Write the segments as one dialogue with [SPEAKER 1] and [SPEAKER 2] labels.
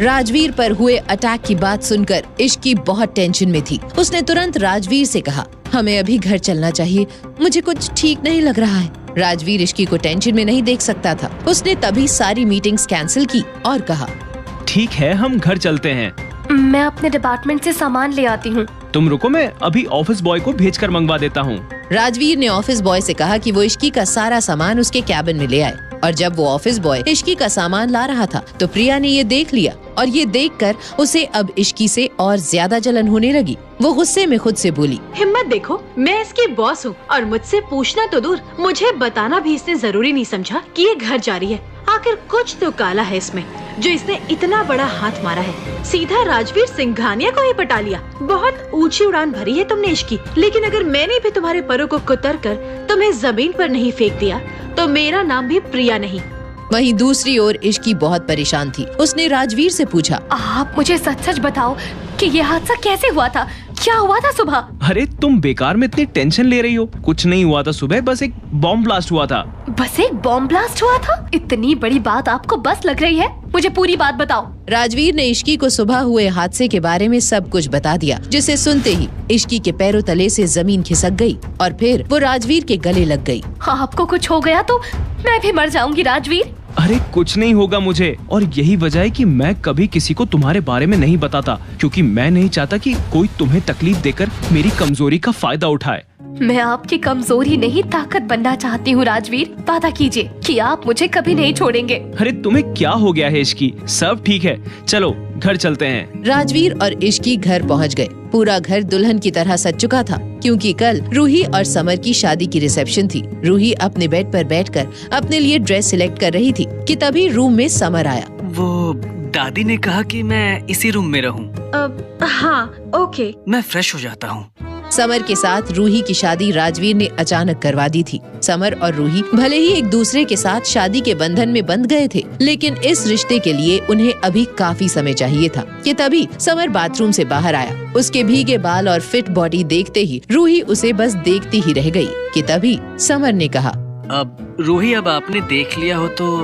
[SPEAKER 1] राजवीर पर हुए अटैक की बात सुनकर इश्की बहुत टेंशन में थी। उसने तुरंत राजवीर से कहा, हमें अभी घर चलना चाहिए, मुझे कुछ ठीक नहीं लग रहा है। राजवीर इश्की को टेंशन में नहीं देख सकता था। उसने तभी सारी मीटिंग्स कैंसिल की और कहा,
[SPEAKER 2] ठीक है, हम घर चलते हैं।
[SPEAKER 3] मैं अपने डिपार्टमेंट से सामान ले आती हूँ।
[SPEAKER 2] तुम रुको, मैं अभी ऑफिस बॉय को भेजकर मंगवा देता हूँ।
[SPEAKER 1] राजवीर ने ऑफिस बॉय से कहा कि वो इश्की का सारा सामान उसके कैबिन में ले आए। और जब वो ऑफिस बॉय इश्की का सामान ला रहा था तो प्रिया ने ये देख लिया और ये देखकर उसे अब इश्की से और ज्यादा जलन होने लगी। वो गुस्से में खुद से बोली,
[SPEAKER 4] हिम्मत देखो, मैं इसकी बॉस हूँ और मुझसे पूछना तो दूर, मुझे बताना भी इसने जरूरी नहीं समझा कि ये घर जा रही है। आखिर कुछ तो काला है इसमें जो इसने इतना बड़ा हाथ मारा है। सीधा राजवीर सिंघानिया को ही पटा लिया। बहुत ऊंची उड़ान भरी है तुमने इश्की, लेकिन अगर मैंने भी तुम्हारे परों को कुतर कर तुम्हें जमीन पर नहीं फेंक दिया तो मेरा नाम भी प्रिया नहीं।
[SPEAKER 1] वहीं दूसरी ओर इश्की बहुत परेशान थी। उसने राजवीर से पूछा,
[SPEAKER 3] आप मुझे सच सच बताओ कि ये हादसा कैसे हुआ था, क्या हुआ था सुबह?
[SPEAKER 2] अरे तुम बेकार में इतनी टेंशन ले रही हो। कुछ नहीं हुआ था सुबह, बस एक बॉम्ब ब्लास्ट हुआ था।
[SPEAKER 3] बस एक बॉम्ब ब्लास्ट हुआ था? इतनी बड़ी बात आपको बस लग रही है, मुझे पूरी बात बताओ।
[SPEAKER 1] राजवीर ने इश्की को सुबह हुए हादसे के बारे में सब कुछ बता दिया, जिसे सुनते ही इश्की के पैरों तले से जमीन खिसक गई और फिर वो राजवीर के गले लग गई।
[SPEAKER 3] आपको कुछ हो गया तो मैं भी मर जाऊंगी राजवीर।
[SPEAKER 2] अरे कुछ नहीं होगा मुझे, और यही वजह है कि मैं कभी किसी को तुम्हारे बारे में नहीं बताता, क्योंकि मैं नहीं चाहता कि कोई तुम्हें तकलीफ देकर मेरी कमजोरी का फायदा उठाए।
[SPEAKER 3] मैं आपकी कमजोरी नहीं, ताकत बनना चाहती हूँ राजवीर। वादा कीजिए कि आप मुझे कभी नहीं छोड़ेंगे।
[SPEAKER 2] अरे तुम्हें क्या हो गया है इश्की? सब ठीक है, चलो घर चलते हैं।
[SPEAKER 1] राजवीर और इश्की घर पहुंच गए। पूरा घर दुल्हन की तरह सज चुका था, क्योंकि कल रूही और समर की शादी की रिसेप्शन थी। रूही अपने बेड पर बैठकर अपने लिए ड्रेस सिलेक्ट कर रही थी कि तभी रूम में समर आया।
[SPEAKER 5] वो दादी ने कहा कि मैं इसी रूम में रहूं।
[SPEAKER 4] हाँ, ओके।
[SPEAKER 5] मैं फ्रेश हो जाता हूँ।
[SPEAKER 1] समर के साथ रूही की शादी राजवीर ने अचानक करवा दी थी। समर और रूही भले ही एक दूसरे के साथ शादी के बंधन में बंध गए थे, लेकिन इस रिश्ते के लिए उन्हें अभी काफी समय चाहिए था कि तभी समर बाथरूम से बाहर आया। उसके भीगे बाल और फिट बॉडी देखते ही रूही उसे बस देखती ही रह गई कि तभी समर ने कहा,
[SPEAKER 5] अब रूही, अब आपने देख लिया हो तो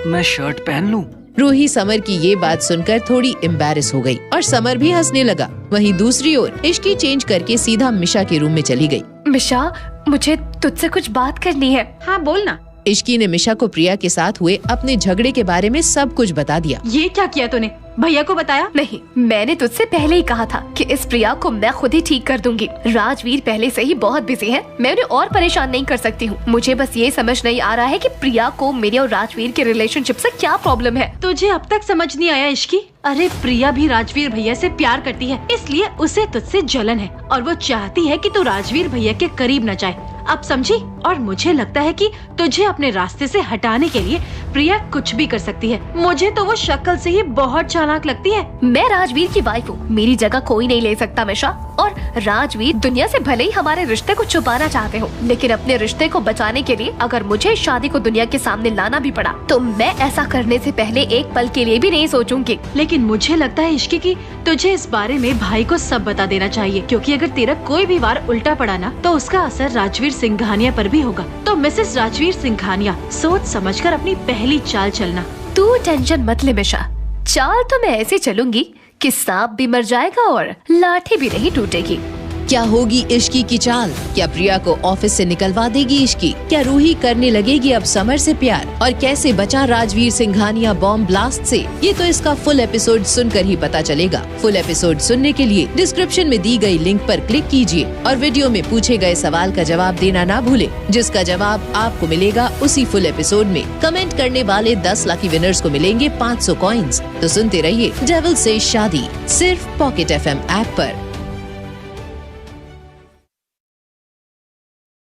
[SPEAKER 5] मैं शर्ट पहन लूं?
[SPEAKER 1] रूही समर की ये बात सुनकर थोड़ी एम्बैरेस हो गई और समर भी हंसने लगा। वहीं दूसरी ओर इश्की चेंज करके सीधा मिशा के रूम में चली गई।
[SPEAKER 3] मिशा, मुझे तुझसे कुछ बात करनी है।
[SPEAKER 4] हाँ, बोलना।
[SPEAKER 1] इश्की ने मिशा को प्रिया के साथ हुए अपने झगड़े के बारे में सब कुछ बता दिया।
[SPEAKER 4] ये क्या किया तूने? भैया को बताया?
[SPEAKER 3] नहीं, मैंने तुझसे पहले ही कहा था कि इस प्रिया को मैं खुद ही ठीक कर दूंगी। राजवीर पहले से ही बहुत बिजी है, मैं उन्हें और परेशान नहीं कर सकती हूँ। मुझे बस ये समझ नहीं आ रहा है कि प्रिया को मेरे और राजवीर के रिलेशनशिप से क्या प्रॉब्लम है।
[SPEAKER 4] तुझे अब तक समझ नहीं आया इश्की? अरे प्रिया भी राजवीर भैया से प्यार करती है, इसलिए उसे तुझसे जलन है और वो चाहती है कि तू राजवीर भैया के करीब न जाए। अब समझी? और मुझे लगता है कि तुझे अपने रास्ते से हटाने के लिए प्रिया कुछ भी कर सकती है। मुझे तो वो शक्ल से ही बहुत चालाक लगती है।
[SPEAKER 3] मैं राजवीर की वाइफ हूँ, मेरी जगह कोई नहीं ले सकता मिशा। और राजवीर दुनिया से भले ही हमारे रिश्ते को छुपाना चाहते हो, लेकिन अपने रिश्ते को बचाने के लिए अगर मुझे शादी को दुनिया के सामने लाना भी पड़ा तो मैं ऐसा करने से पहले एक पल के लिए भी नहीं सोचूंगी।
[SPEAKER 4] लेकिन मुझे लगता है इश्की कि तुझे इस बारे में भाई को सब बता देना चाहिए, क्योंकि अगर तेरा कोई भी वार उल्टा पड़ा ना तो उसका असर राजवीर सिंघानिया पर भी होगा। तो मिसेस राजवीर सिंघानिया, सोच समझकर अपनी पहली चाल चलना।
[SPEAKER 3] तू टेंशन मत ले मिशा, चाल तो मैं ऐसे चलूंगी कि सांप भी मर जाएगा और लाठी भी नहीं टूटेगी।
[SPEAKER 1] क्या होगी इश्की की चाल? क्या प्रिया को ऑफिस से निकलवा देगी इश्की? क्या रूही करने लगेगी अब समर से प्यार? और कैसे बचा राजवीर सिंघानिया बॉम्ब ब्लास्ट से? ये तो इसका फुल एपिसोड सुनकर ही पता चलेगा। फुल एपिसोड सुनने के लिए डिस्क्रिप्शन में दी गई लिंक पर क्लिक कीजिए और वीडियो में पूछे गए सवाल का जवाब देना ना भूले, जिसका जवाब आपको मिलेगा उसी फुल एपिसोड में। कमेंट करने वाले 10 लकी विनर्स को मिलेंगे 500 कॉइंस। तो सुनते रहिए डेविल से शादी, सिर्फ पॉकेट FM ऐप पर।